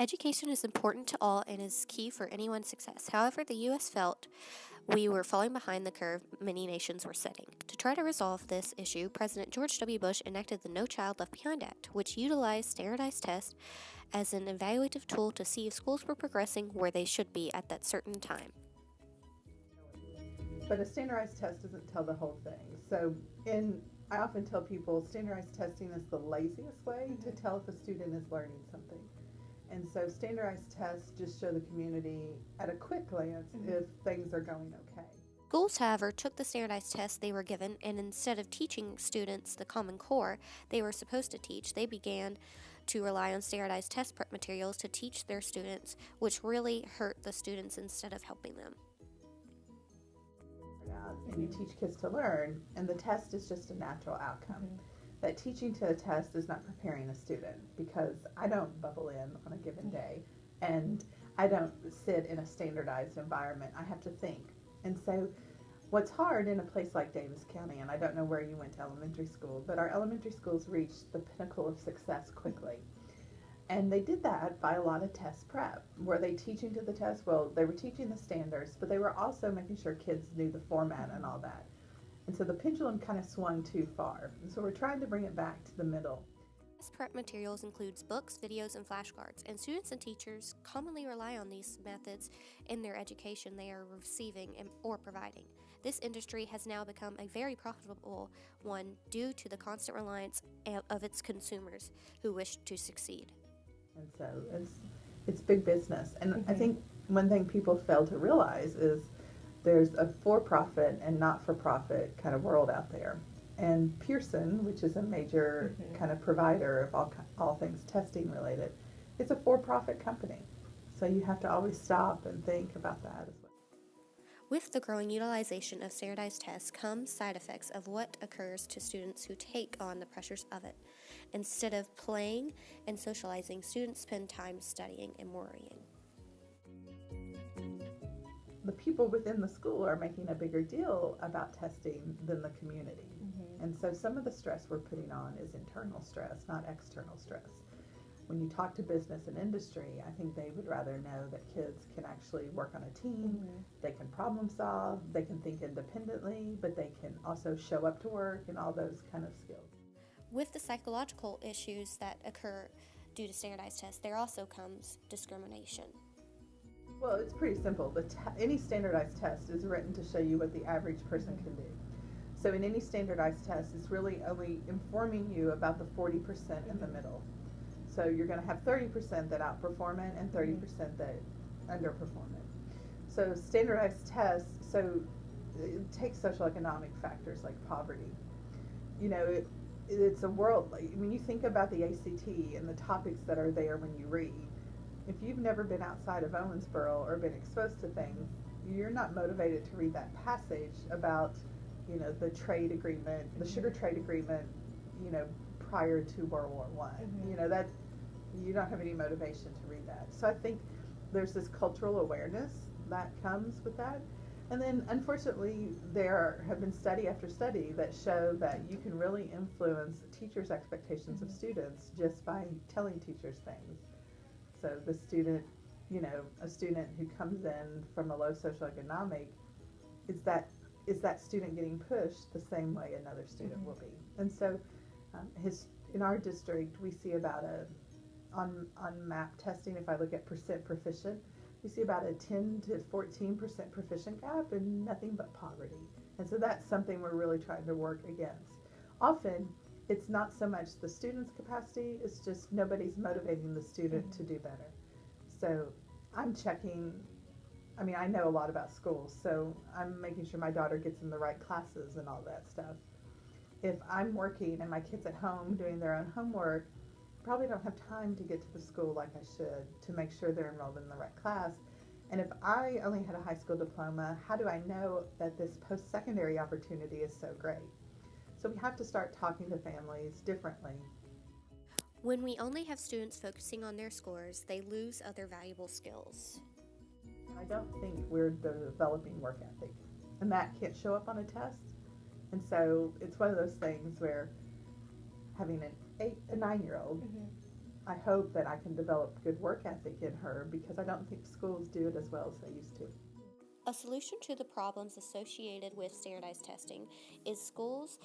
Education is important to all and is key for anyone's success. However, the U.S. felt we were falling behind the curve many nations were setting. To try to resolve this issue, President George W. Bush enacted the No Child Left Behind Act, which utilized standardized tests as an evaluative tool to see if schools were progressing where they should be at that certain time. But a standardized test doesn't tell the whole thing. I often tell people standardized testing is the laziest way to tell if a student is learning something. And so standardized tests just show the community at a quick glance if things are going okay. Schools, however, took the standardized tests they were given, and instead of teaching students the Common Core they were supposed to teach, they began to rely on standardized test prep materials to teach their students, which really hurt the students instead of helping them. And you teach kids to learn, and the test is just a natural outcome. That teaching to a test is not preparing a student, because I don't bubble in on a given day, and I don't sit in a standardized environment. I have to think. And so what's hard in a place like Davis County, and I don't know where you went to elementary school, but our elementary schools reached the pinnacle of success quickly. And they did that by a lot of test prep. Were they teaching to the test? Well, they were teaching the standards, but they were also making sure kids knew the format and all that. And so the pendulum kind of swung too far. And so we're trying to bring it back to the middle. Test prep materials includes books, videos, and flashcards, and students and teachers commonly rely on these methods in their education they are receiving or providing. This industry has now become a very profitable one due to the constant reliance of its consumers who wish to succeed. And so it's big business. And I think one thing people fail to realize is there's a for-profit and not-for-profit kind of world out there. And Pearson, which is a major kind of provider of all things testing related, it's a for-profit company. So you have to always stop and think about that as well. With the growing utilization of standardized tests comes side effects of what occurs to students who take on the pressures of it. Instead of playing and socializing, students spend time studying and worrying. The people within the school are making a bigger deal about testing than the community. And so some of the stress we're putting on is internal stress, not external stress. When you talk to business and industry, I think they would rather know that kids can actually work on a team, they can problem solve, they can think independently, but they can also show up to work and all those kind of skills. With the psychological issues that occur due to standardized tests, there also comes discrimination. Well, it's pretty simple. Any standardized test is written to show you what the average person can do. So in any standardized test, it's really only informing you about the 40% in the middle. So you're going to have 30% that outperform it and 30% that underperform it. So standardized tests, so it takes social economic factors like poverty. You know, it's a world, when you think about the ACT and the topics that are there when you read, if you've never been outside of Owensboro or been exposed to things, you're not motivated to read that passage about, you know, the trade agreement, the sugar trade agreement, you know, prior to World War I. You know, that you don't have any motivation to read that. So I think there's this cultural awareness that comes with that. And then unfortunately there have been study after study that show that you can really influence teachers' expectations of students just by telling teachers things. So the student, you know, a student who comes in from a low socioeconomic, is that student getting pushed the same way another student will be? And so in our district, we see about on MAP testing, if I look at percent proficient, we see about a 10 to 14% proficient gap and nothing but poverty. And so that's something we're really trying to work against. Often, it's not so much the student's capacity, it's just nobody's motivating the student to do better. So I'm checking, I mean, I know a lot about schools, so I'm making sure my daughter gets in the right classes and all that stuff. If I'm working and my kid's at home doing their own homework, probably don't have time to get to the school like I should to make sure they're enrolled in the right class. And if I only had a high school diploma, how do I know that this post-secondary opportunity is so great? So we have to start talking to families differently. When we only have students focusing on their scores, they lose other valuable skills. I don't think we're developing work ethic, and that can't show up on a test. And so it's one of those things where having a 9-year-old, I hope that I can develop good work ethic in her because I don't think schools do it as well as they used to. A solution to the problems associated with standardized testing is schools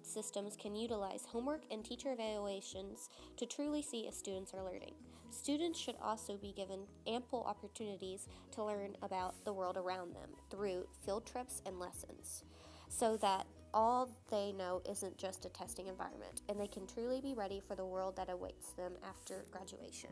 systems can utilize homework and teacher evaluations to truly see if students are learning. Students should also be given ample opportunities to learn about the world around them through field trips and lessons, so that all they know isn't just a testing environment and they can truly be ready for the world that awaits them after graduation.